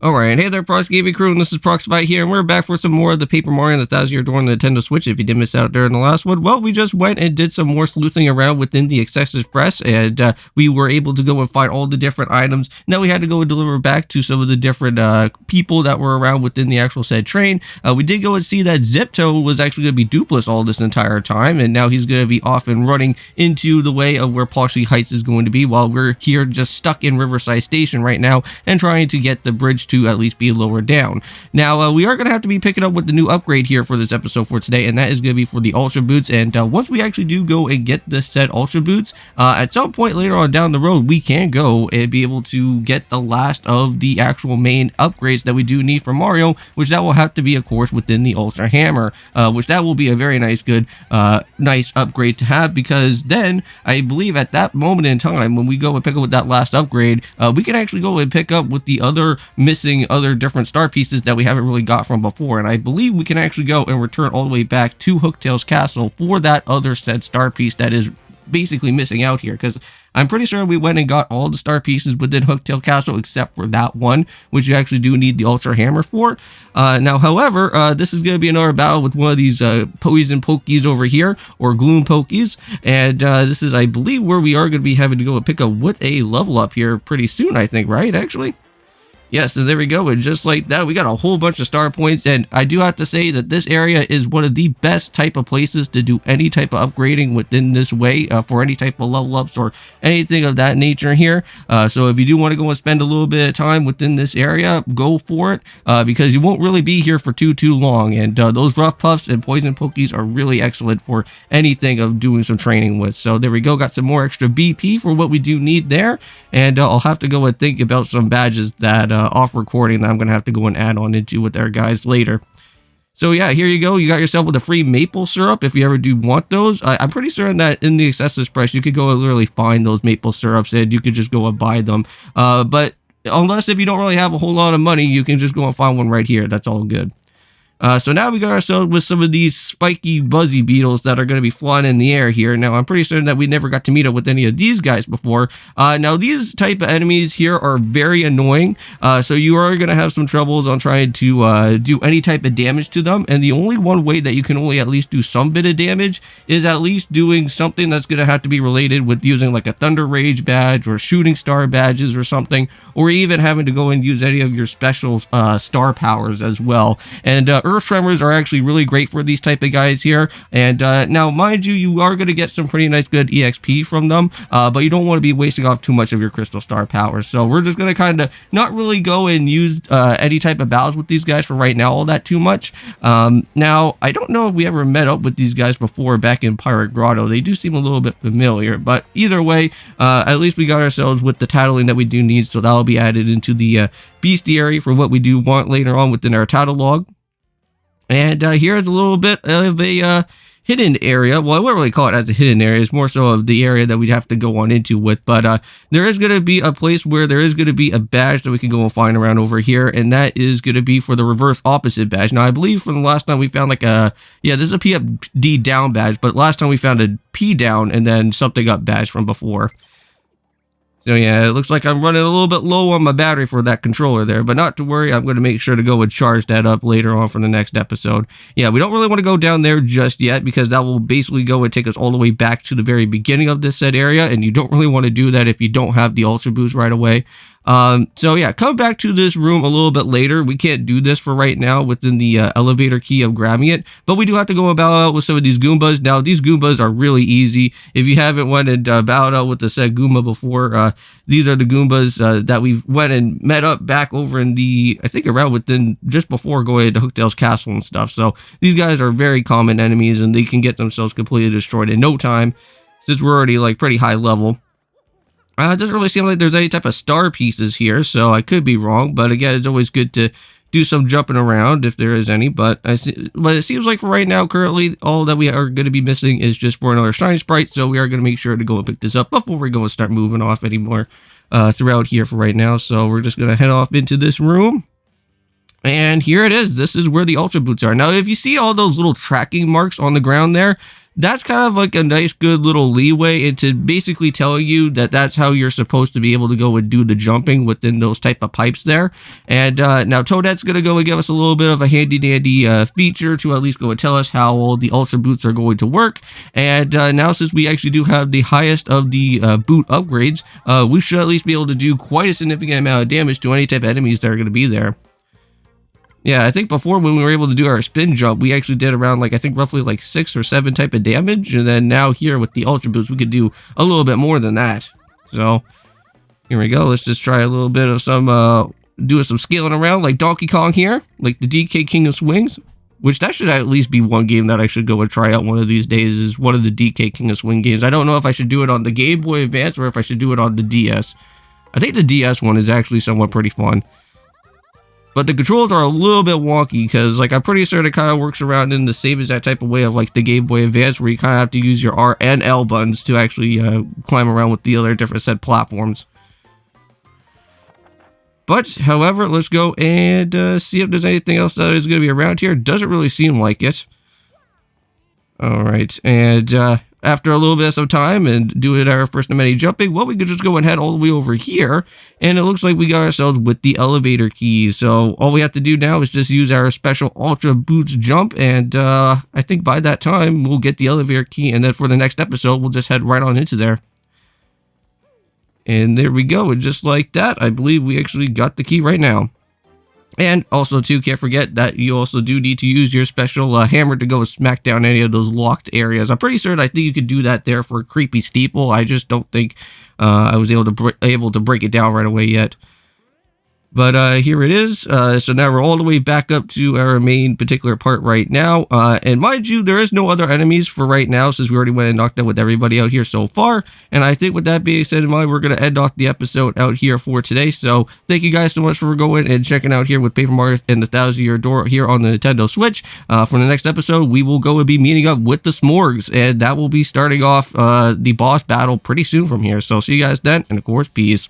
Alright, hey there Prox Gaming Crew, and this is Proxify here, and we're back for some more of the Paper Mario that's out here during the Nintendo Switch. If you did miss out during the last one, well, we just went and did some more sleuthing around within the Accessories Press, and we were able to go and find all the different items. Now we had to go and deliver back to some of the different people that were around within the actual said train. We did go and see that Zipto was actually going to be dupeless all this entire time, and now he's going to be off and running into the way of where Proxy Heights is going to be, while we're here just stuck in Riverside Station right now and trying to get the bridge to at least be lower down. Now we are going to have to be picking up with the new upgrade here for this episode for today, and that is going to be for the Ultra Boots. And once we actually do go and get this set Ultra Boots, at some point later on down the road, we can go and be able to get the last of the actual main upgrades that we do need for Mario, which that will have to be, of course, within the Ultra Hammer, which that will be a very nice upgrade to have, because then I believe at that moment in time when we go and pick up with that last upgrade, we can actually go and pick up with the other missing different star pieces that we haven't really got from before, and I believe we can actually go and return all the way back to Hooktail's castle for that other said star piece that is basically missing out here, because I'm pretty sure we went and got all the star pieces within Hooktail Castle except for that one, which you actually do need the Ultra Hammer for. Now, however, this is going to be another battle with one of these Poison Pokies over here, or Gloom Pokies, and this is, I believe, where we are going to be having to go and pick up with a level up here pretty soon, I think, right, actually? Yes, so there we go, and just like that, we got a whole bunch of star points, and I do have to say that this area is one of the best type of places to do any type of upgrading within this way, for any type of level ups or anything of that nature here. So if you do want to go and spend a little bit of time within this area, go for it, because you won't really be here for too long, and those Rough Puffs and Poison Pokies are really excellent for anything of doing some training with. So there we go, got some more extra BP for what we do need there, and I'll have to go and think about some badges that off recording that I'm gonna have to go and add on into with our guys later. So yeah, here you go. You got yourself with a free maple syrup if you ever do want those. I'm pretty certain that in the Accessories Press you could go and literally find those maple syrups and you could just go and buy them. But unless if you don't really have a whole lot of money, you can just go and find one right here. That's all good. So now we got ourselves with some of these spiky buzzy beetles that are going to be flying in the air here. Now I'm pretty certain that we never got to meet up with any of these guys before. Now these type of enemies here are very annoying, so you are going to have some troubles on trying to do any type of damage to them, and the only one way that you can only at least do some bit of damage is at least doing something that's going to have to be related with using like a Thunder Rage badge or Shooting Star badges or something, or even having to go and use any of your special star powers as well. And Earth Tremors are actually really great for these type of guys here, and now mind you, you are going to get some pretty nice good EXP from them, but you don't want to be wasting off too much of your Crystal Star powers, so we're just going to kind of not really go and use any type of battles with these guys for right now all that too much. Now I don't know if we ever met up with these guys before back in Pirate Grotto. They do seem a little bit familiar, but either way, at least we got ourselves with the tattling that we do need, so that'll be added into the bestiary for what we do want later on within our title log. And here's a little bit of a hidden area. Well, I wouldn't really call it as a hidden area. It's more so of the area that we'd have to go on into with. But there is going to be a place where there is going to be a badge that we can go and find around over here. And that is going to be for the reverse opposite badge. Now, I believe from the last time we found like a... Yeah, this is a PFD down badge. But last time we found a P down and then something up badge from before. So yeah, it looks like I'm running a little bit low on my battery for that controller there, but not to worry, I'm going to make sure to go and charge that up later on for the next episode. Yeah, we don't really want to go down there just yet, because that will basically go and take us all the way back to the very beginning of this said area, and you don't really want to do that if you don't have the Ultra Boost right away. So yeah, come back to this room a little bit later. We can't do this for right now within the elevator key of grabbing it, but we do have to go and battle out with some of these Goombas. Now, these Goombas are really easy. If you haven't went and battled out with the said Goomba before, these are the Goombas that we went and met up back over in the, I think around within, just before going to Hooktail's castle and stuff. So these guys are very common enemies, and they can get themselves completely destroyed in no time, since we're already like pretty high level. It doesn't really seem like there's any type of star pieces here, so I could be wrong, but again, it's always good to do some jumping around if there is any, but it seems like for right now, currently, all that we are going to be missing is just for another Shiny Sprite, so we are going to make sure to go and pick this up before we go and start moving off anymore throughout here for right now. So we're just going to head off into this room. And here it is. This is where the Ultra Boots are. Now, if you see all those little tracking marks on the ground there, that's kind of like a nice, good little leeway into basically telling you that that's how you're supposed to be able to go and do the jumping within those type of pipes there. And now Toadette's going to go and give us a little bit of a handy-dandy feature to at least go and tell us how all the Ultra Boots are going to work. And now, since we actually do have the highest of the boot upgrades, we should at least be able to do quite a significant amount of damage to any type of enemies that are going to be there. Yeah, I think before when we were able to do our spin jump, we actually did around like, I think roughly like 6 or 7 type of damage. And then now here with the Ultra Boots, we could do a little bit more than that. So here we go. Let's just try a little bit of some, doing some scaling around like Donkey Kong here, like the DK King of Swings, which that should at least be one game that I should go and try out one of these days, is one of the DK King of Swing games. I don't know if I should do it on the Game Boy Advance or if I should do it on the DS. I think the DS one is actually somewhat pretty fun. But the controls are a little bit wonky because, like, I'm pretty sure it kind of works around in the same as that type of way of, like, the Game Boy Advance, where you kind of have to use your R and L buttons to actually climb around with the other different set platforms. But, however, let's go and see if there's anything else that is going to be around here. Doesn't really seem like it. Alright, and after a little bit of time and doing our first of many jumping, well, we could just go and head all the way over here, and it looks like we got ourselves with the elevator key. So all we have to do now is just use our special Ultra Boots jump, and I think by that time we'll get the elevator key, and then for the next episode we'll just head right on into there. And there we go, and just like that, I believe we actually got the key right now. And also, too, can't forget that you also do need to use your special hammer to go and smack down any of those locked areas. I'm pretty certain I think you could do that there for a creepy steeple. I just don't think I was able to break it down right away yet. But here it is. So now we're all the way back up to our main particular part right now. And mind you, there is no other enemies for right now, since we already went and knocked out with everybody out here so far. And I think with that being said in mind, we're going to end off the episode out here for today. So thank you guys so much for going and checking out here with Paper Mario and the 1,000-Year Door here on the Nintendo Switch. For the next episode, we will go and be meeting up with the Smorgs, and that will be starting off the boss battle pretty soon from here. So see you guys then, and of course, peace.